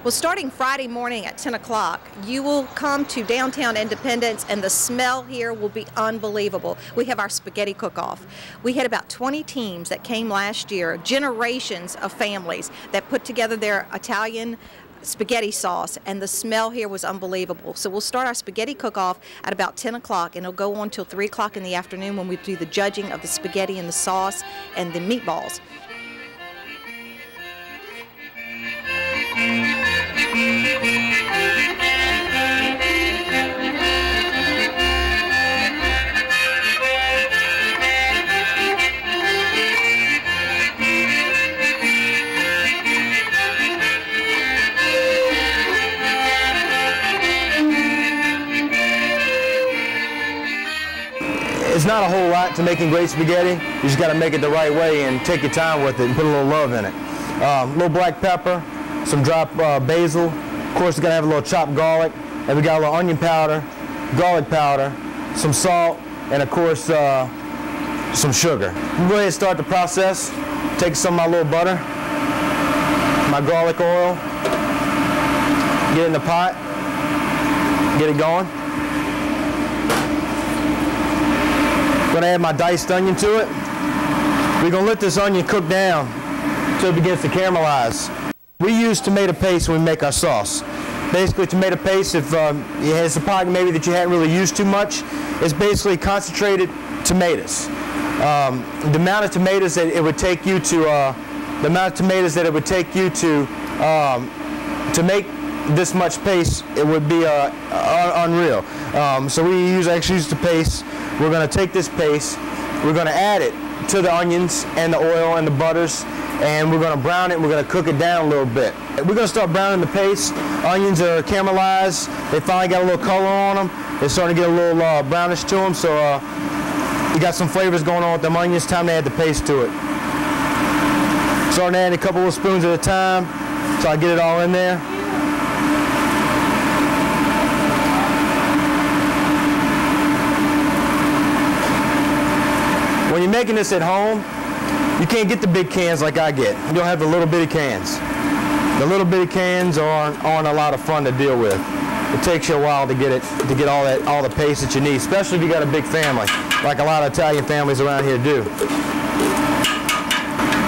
Well, starting Friday morning at 10 o'clock, you will come to downtown Independence, and the smell here will be unbelievable. We have our spaghetti cook-off. We had about 20 teams that came last year, generations of families that put together their Italian spaghetti sauce, and the smell here was unbelievable. So we'll start our spaghetti cook-off at about 10 o'clock, and it'll go on till 3 o'clock in the afternoon when we do the judging of the spaghetti and the sauce and the meatballs. It's not a whole lot to making great spaghetti. You just got to make it the right way and take your time with it and put a little love in it. A little black pepper, some dropped basil. Of course, you got to have a little chopped garlic. And we got a little onion powder, garlic powder, some salt, and of course, some sugar. We'll go ahead and start the process. Take some of my little butter, my garlic oil, get it in the pot, get it going. Gonna add my diced onion to it. We're gonna let this onion cook down until it begins to caramelize. We use tomato paste when we make our sauce. Basically, tomato paste, if it's a product maybe that you hadn't really used too much, it's basically concentrated tomatoes. The amount of tomatoes that it would take you to, to make this much paste, it would be unreal. So we actually use the paste. We're going to take this paste, we're going to add it to the onions and the oil and the butters, and we're going to brown it and we're going to cook it down a little bit. We're going to start browning the paste. Onions are caramelized. They finally got a little color on them. They're starting to get a little brownish to them, so you got some flavors going on with them onions. Time to add the paste to it. Starting to add a couple of spoons at a time so I get it all in there. When you're making this at home, you can't get the big cans like I get. You'll have the little bitty cans. The little bitty cans aren't a lot of fun to deal with. It takes you a while to get all the paste that you need, especially if you got a big family, like a lot of Italian families around here do.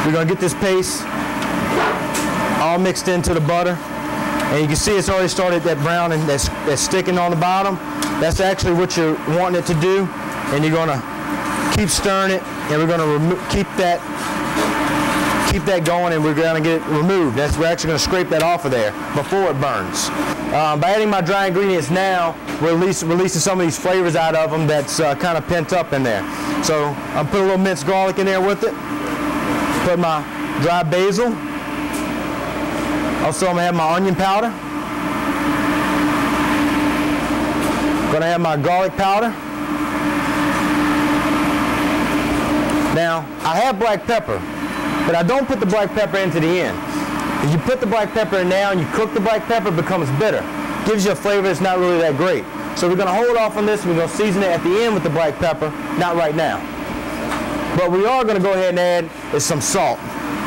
We're gonna get this paste all mixed into the butter, and you can see it's already started that brown and that's sticking on the bottom. That's actually what you're wanting it to do, and you're gonna keep stirring it, and we're going to keep that going, and we're going to get it removed. We're actually going to scrape that off of there before it burns. By adding my dry ingredients now, we're releasing some of these flavors out of them that's kind of pent up in there. So I'm putting a little minced garlic in there with it. Put my dry basil. Also, I'm going to have my onion powder. Going to have my garlic powder. Now, I have black pepper, but I don't put the black pepper into the end. If you put the black pepper in now and you cook the black pepper, it becomes bitter. Gives you a flavor that's not really that great. So we're going to hold off on this, and we're going to season it at the end with the black pepper, not right now. But we are going to go ahead and add is some salt.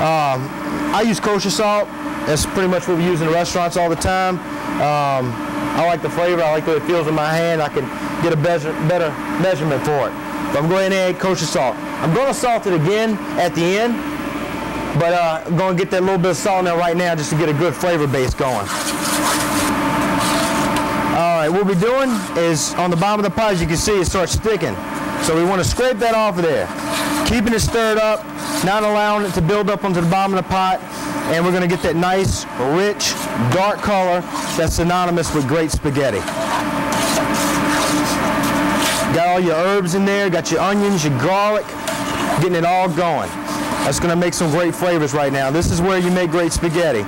I use kosher salt. That's pretty much what we use in the restaurants all the time. I like the flavor. I like the way it feels in my hand. I can get a better measurement for it. So I'm going to add kosher salt. I'm going to salt it again at the end, but I'm going to get that little bit of salt in there right now just to get a good flavor base going. All right, what we're doing is on the bottom of the pot, as you can see, it starts sticking. So we want to scrape that off of there, keeping it stirred up, not allowing it to build up onto the bottom of the pot, and we're going to get that nice, rich, dark color that's synonymous with great spaghetti. Got all your herbs in there, got your onions, your garlic, getting it all going. That's going to make some great flavors right now. This is where you make great spaghetti.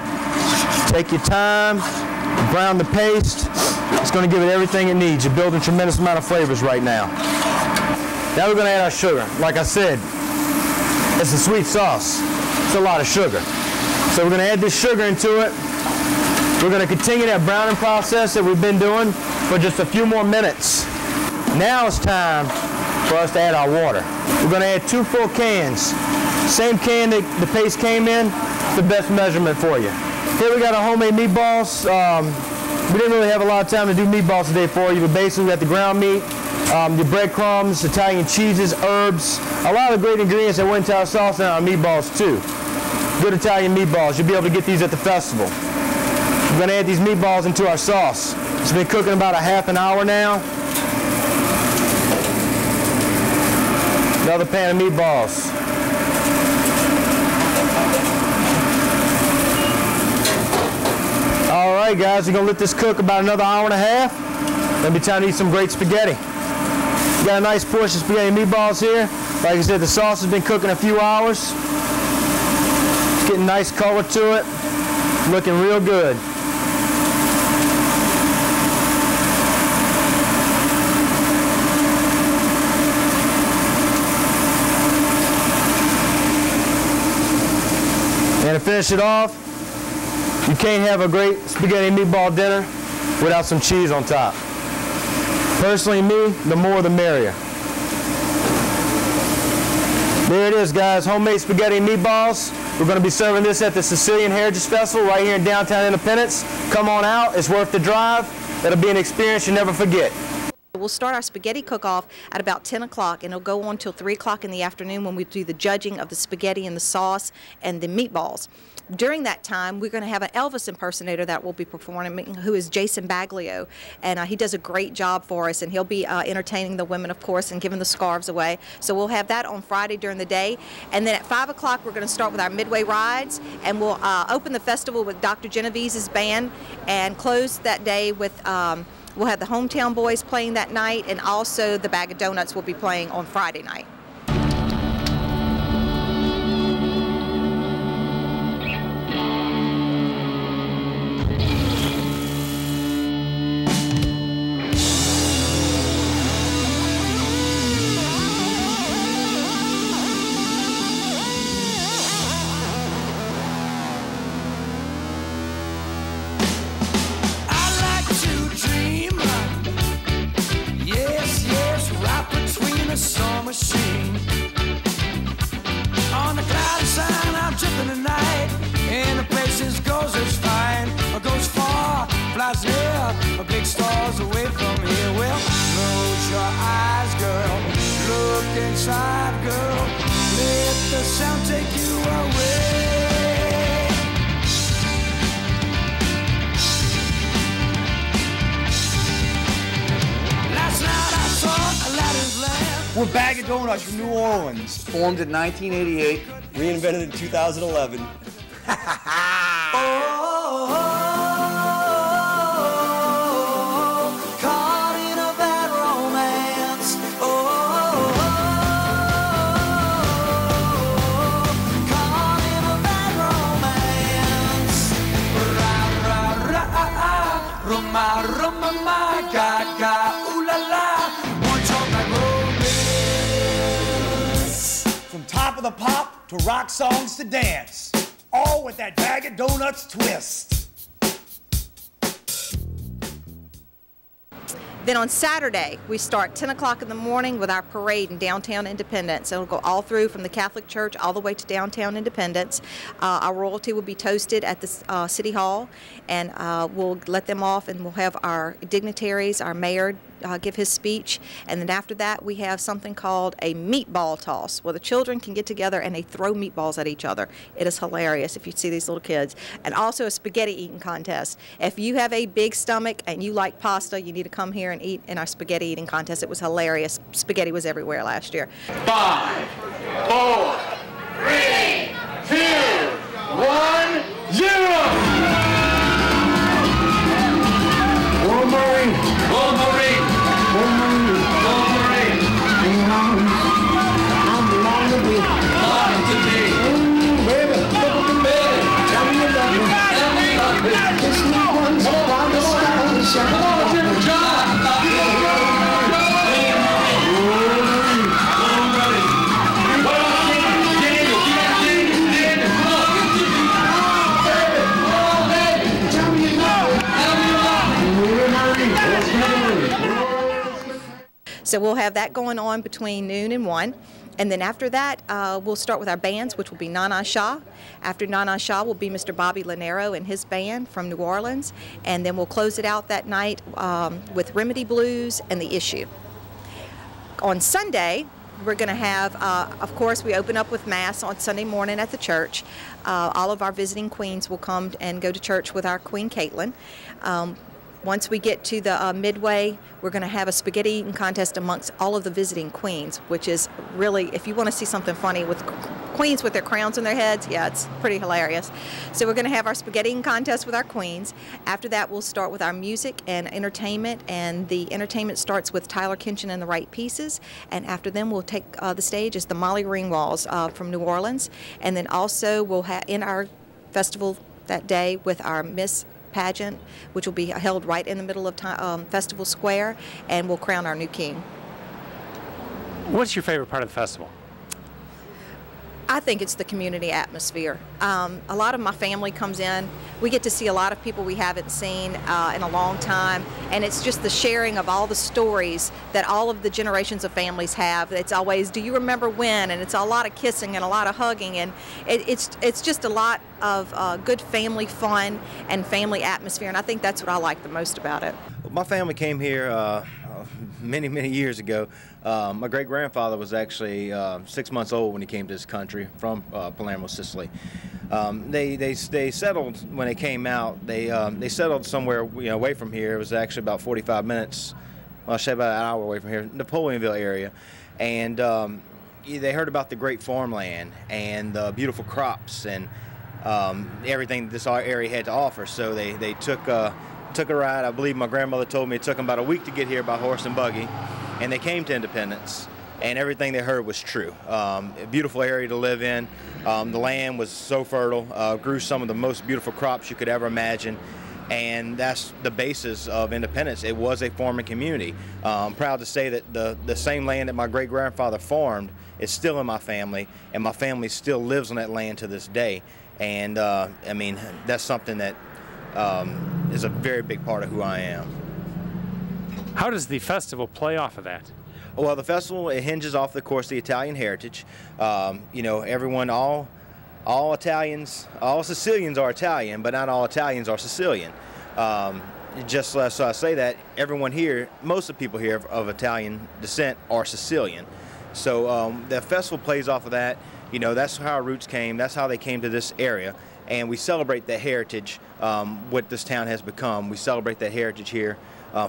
Take your time, brown the paste. It's going to give it everything it needs. You're building a tremendous amount of flavors right now. Now we're going to add our sugar. Like I said, it's a sweet sauce. It's a lot of sugar. So we're going to add this sugar into it. We're going to continue that browning process that we've been doing for just a few more minutes. Now it's time for us to add our water. We're going to add 2 full cans. Same can that the paste came in, the best measurement for you. Here we got our homemade meatballs. We didn't really have a lot of time to do meatballs today for you, but basically we got the ground meat, your breadcrumbs, Italian cheeses, herbs, a lot of great ingredients that went into our sauce and our meatballs too. Good Italian meatballs. You'll be able to get these at the festival. We're going to add these meatballs into our sauce. It's been cooking about a half an hour now. Another pan of meatballs. All right, guys, we're going to let this cook about another hour and a half. Then be time to eat some great spaghetti. We got a nice portion of spaghetti and meatballs here. Like I said, the sauce has been cooking a few hours. It's getting nice color to it. Looking real good. And to finish it off, you can't have a great spaghetti and meatball dinner without some cheese on top. Personally, me, the more the merrier. There it is, guys, homemade spaghetti and meatballs. We're going to be serving this at the Sicilian Heritage Festival right here in downtown Independence. Come on out, it's worth the drive. It'll be an experience you'll never forget. We'll start our spaghetti cook-off at about 10 o'clock, and it'll go on till 3 o'clock in the afternoon when we do the judging of the spaghetti and the sauce and the meatballs. During that time, we're going to have an Elvis impersonator that will be performing, who is Jason Baglio, and he does a great job for us, and he'll be entertaining the women, of course, and giving the scarves away. So we'll have that on Friday during the day, and then at 5 o'clock, we're going to start with our midway rides, and we'll open the festival with Dr. Geneviese's band, and close that day with we'll have the Hometown Boys playing that night, and also the Bag of Donuts will be playing on Friday night. Machine. On the cloudy side, I'm tripping tonight, and the places goes as fine, goes far, flies near, big stars away from here. Well, close your eyes, girl, look inside, girl, let the sound take you away. Last night I saw Aladdin's lamp. We're Bag of Donuts from New Orleans. Formed in 1988. Reinvented in 2011. Caught in a bad romance. Caught in a bad romance. Roma, Roma, ma, ga, ga, ooh la la. Want your bad romance. From top of the pop to rock songs to dance. All with that Bag of Donuts twist. Then on Saturday, we start 10 o'clock in the morning with our parade in downtown Independence. It'll go all through from the Catholic Church all the way to downtown Independence. Our royalty will be toasted at the City Hall, and we'll let them off, and we'll have our dignitaries, our mayor, give his speech, and then after that we have something called a meatball toss, where the children can get together and they throw meatballs at each other. It is hilarious if you see these little kids. And also a spaghetti eating contest. If you have a big stomach and you like pasta, you need to come here and eat in our spaghetti eating contest. It was hilarious. Spaghetti was everywhere last year. 5, 4, 3, 2, 1, 0. So we'll have that going on between noon and 1. And then after that, we'll start with our bands, which will be Nana Shah. After Nana Shah will be Mr. Bobby Lanero and his band from New Orleans. And then we'll close it out that night with Remedy Blues and The Issue. On Sunday, we're going to have, of course, we open up with Mass on Sunday morning at the church. All of our visiting queens will come and go to church with our Queen Caitlin. Once we get to the midway, we're going to have a spaghetti eating contest amongst all of the visiting queens, which is really, if you want to see something funny with queens with their crowns on their heads, yeah, it's pretty hilarious. So we're going to have our spaghetti eating contest with our queens. After that, we'll start with our music and entertainment, and the entertainment starts with Tyler Kinchin and the Right Pieces, and after them we'll take the stage as the Molly Ringwalds from New Orleans, and then also we'll have in our festival that day with our Miss pageant, which will be held right in the middle of Festival Square, and we'll crown our new king. What's your favorite part of the festival? I think it's the community atmosphere. A lot of my family comes in. We get to see a lot of people we haven't seen in a long time, and it's just the sharing of all the stories that all of the generations of families have. It's always, do you remember when? And it's a lot of kissing and a lot of hugging, and it's just a lot of good family fun and family atmosphere, and I think that's what I like the most about it. My family came here many years ago. My great-grandfather was actually 6 months old when he came to this country from Palermo, Sicily. They settled when they came out. They settled somewhere away from here. It was actually about 45 minutes, well, I say about an hour away from here, Napoleonville area, and they heard about the great farmland and the beautiful crops and everything this area had to offer. So they took a ride. I believe my grandmother told me it took them about a week to get here by horse and buggy, and they came to Independence, and everything they heard was true. A beautiful area to live in. The land was so fertile, grew some of the most beautiful crops you could ever imagine, and that's the basis of Independence. It was a farming community. I'm proud to say that the same land that my great-grandfather farmed is still in my family, and my family still lives on that land to this day. And I mean, that's something that is a very big part of who I am. How does the festival play off of that? Well, the festival, it hinges off, of course, the Italian heritage. Everyone, all Italians, all Sicilians are Italian, but not all Italians are Sicilian. Just so I say that, everyone here, most of the people here of Italian descent are Sicilian. So the festival plays off of that. That's how our roots came. That's how they came to this area. And we celebrate that heritage, what this town has become. We celebrate that heritage here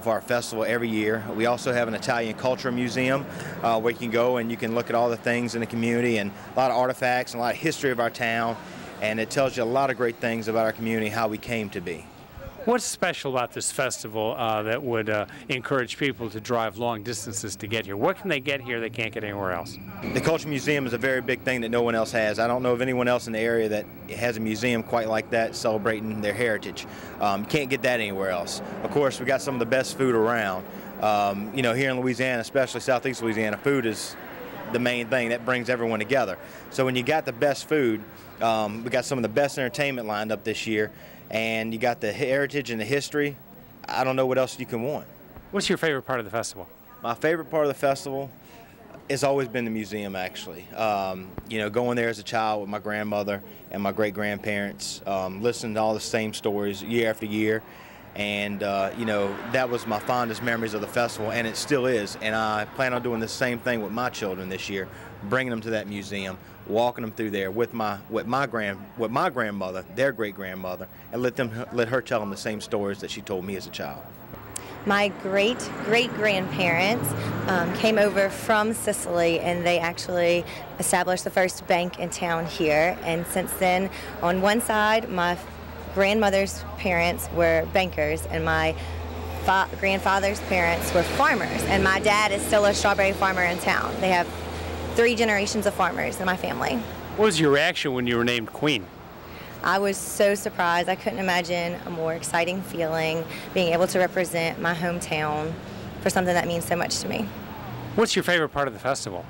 for our festival every year. We also have an Italian culture museum where you can go and you can look at all the things in the community and a lot of artifacts and a lot of history of our town. And it tells you a lot of great things about our community, how we came to be. What's special about this festival that would encourage people to drive long distances to get here? What can they get here they can't get anywhere else? The Culture Museum is a very big thing that no one else has. I don't know of anyone else in the area that has a museum quite like that celebrating their heritage. You can't get that anywhere else. Of course, we got some of the best food around. Here in Louisiana, especially southeast Louisiana, food is the main thing that brings everyone together. So when you got the best food, we got some of the best entertainment lined up this year, and you got the heritage and the history. I don't know what else you can want. What's your favorite part of the festival? My favorite part of the festival has always been the museum, actually. Going there as a child with my grandmother and my great-grandparents, listening to all the same stories year after year. And, that was my fondest memories of the festival, and it still is. And I plan on doing the same thing with my children this year, bringing them to that museum, walking them through there with my grandmother, their great-grandmother, and let her tell them the same stories that she told me as a child. My great-great-grandparents came over from Sicily, and they actually established the first bank in town here. And since then, on one side, my grandmother's parents were bankers, and my grandfather's parents were farmers, and my dad is still a strawberry farmer in town. They have 3 generations of farmers in my family. What was your reaction when you were named queen? I was so surprised. I couldn't imagine a more exciting feeling, being able to represent my hometown for something that means so much to me. What's your favorite part of the festival?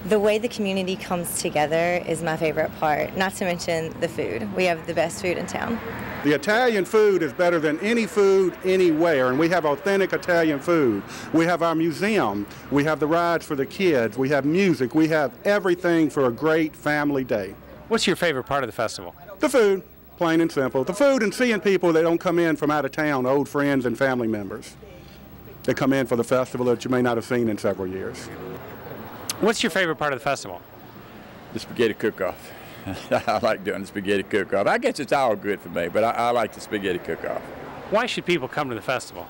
The way the community comes together is my favorite part, not to mention the food. We have the best food in town. The Italian food is better than any food anywhere, and we have authentic Italian food. We have our museum, we have the rides for the kids, we have music, we have everything for a great family day. What's your favorite part of the festival? The food, plain and simple. The food and seeing people that don't come in from out of town, old friends and family members. They come in for the festival that you may not have seen in several years. What's your favorite part of the festival? The spaghetti cook-off. I like doing the spaghetti cook-off. I guess it's all good for me, but I like the spaghetti cook-off. Why should people come to the festival?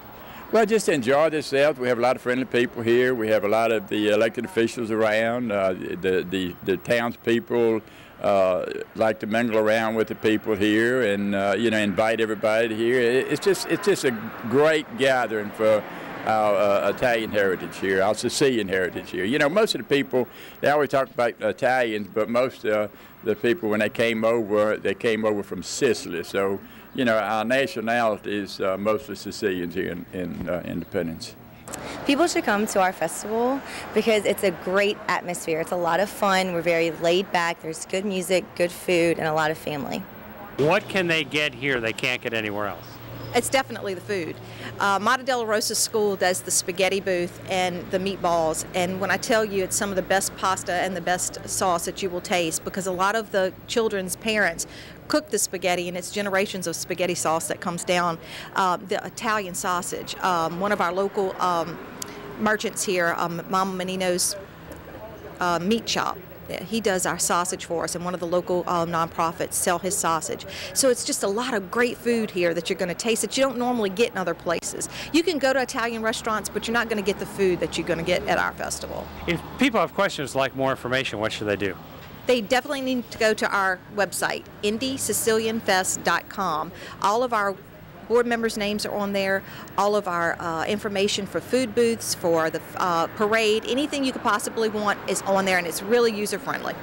Well, just to enjoy themselves. We have a lot of friendly people here. We have a lot of the elected officials around. The townspeople like to mingle around with the people here and invite everybody here. It's just a great gathering for our Italian heritage here, our Sicilian heritage here. You know, most of the people, they always talk about Italians, but most of the people, when they came over from Sicily. So, you know, our nationality is mostly Sicilians here in Independence. People should come to our festival because it's a great atmosphere. It's a lot of fun. We're very laid back. There's good music, good food, and a lot of family. What can they get here they can't get anywhere else? It's definitely the food. Mater Della Rosa School does the spaghetti booth and the meatballs, and when I tell you it's some of the best pasta and the best sauce that you will taste, because a lot of the children's parents cook the spaghetti, and it's generations of spaghetti sauce that comes down. The Italian sausage, one of our local merchants here, Mama Menino's meat shop, he does our sausage for us, and one of the local nonprofits sell his sausage. So it's just a lot of great food here that you're going to taste that you don't normally get in other places. You can go to Italian restaurants, but you're not going to get the food that you're going to get at our festival. If people have questions like more information, what should they do? They definitely need to go to our website, IndySicilianFest.com. All of our board members' names are on there. All of our information for food booths, for the parade, anything you could possibly want is on there, and it's really user-friendly.